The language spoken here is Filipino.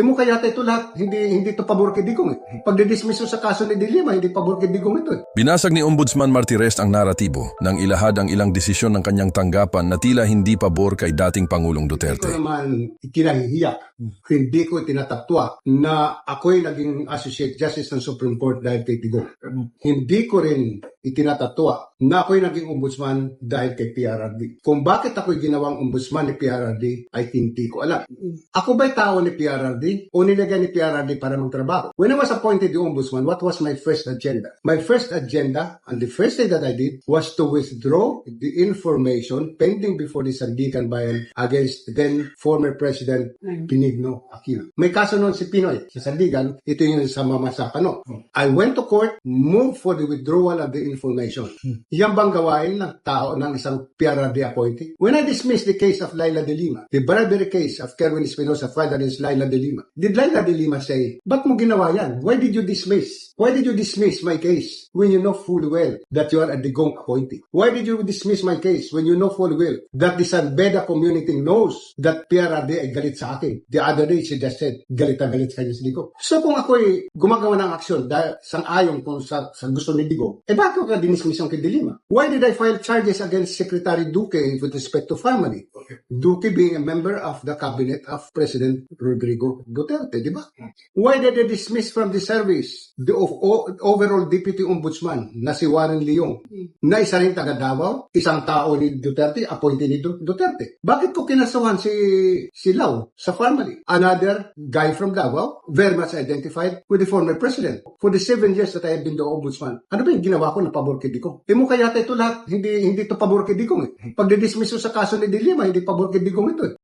mo kaya ito lahat, hindi to pabor kay Digong eh. Pagdidismiss sa kaso ni Dilima, hindi pabor kay Digong ito eh. Binasag ni Ombudsman Martirez ang naratibo nang ilahad ang ilang desisyon ng kanyang tanggapan na tila hindi pabor kay dating Pangulong Hindi ko Duterte. naman ikinahihiya, hindi ko tinatatwa na ako'y naging Associate Justice ng Supreme Court dahil kay Digong. Hindi ko rin itinatatwa na ako'y naging Ombudsman dahil kay PRRD. Kung bakit ako'y ginawang Ombudsman ni PRRD ay hindi ko alam. Ako ba'y tao ni PRRD o nilagay ni PRRD para magtrabaho? When I was appointed the Ombudsman, what was my first agenda? My first agenda, and the first thing that I did, was to withdraw the information pending before the Sandigan Bayan against then former President Benigno Aquino. May kaso noon si Pinoy sa Sandigan, ito yung sa Mama Sapano. I went to court, moved for the withdrawal of the information. Yan bang gawain ng tao ng isang PRRD appointee? When I dismissed the case of Laila de Lima, the bribery case of Kerwin Espinosa filed against Laila de Lima, did Laila de Lima say, ba't mo ginawa yan? Why did you dismiss? Why did you dismiss my case when you know full well that you are a Digong appointee? Why did you dismiss my case when you know full well that the San Beda community knows that PRRD ay galit sa akin? The other day, she just said, galit na galit sa kanya si Digong. So kung ako'y gumagawa ng aksyon dahil sang-ayon kung sa gusto ni Digong, bakit ka dinismiss ang kay de Lima? Why did I file charges against Secretary Duque with respect to family? Duque being a member of the cabinet of President Rodrigo Duterte, di ba? Why did they dismiss from the service the overall deputy ombudsman na si Warren Leong, na isa rin taga Davao, isang tao ni Duterte, appointee ni Duterte? Bakit ko kinasuhan si Lau sa family? Another guy from Davao, very much identified with the former president. For the 7 years that I have been the ombudsman, ano ba yung ginawa ko na pabor kay Digong? Mo kaya ito lahat, hindi to pabor kay Digong eh. Pagdidismiss sa kaso ni Dilima, hindi pabor kay Digong ito eh.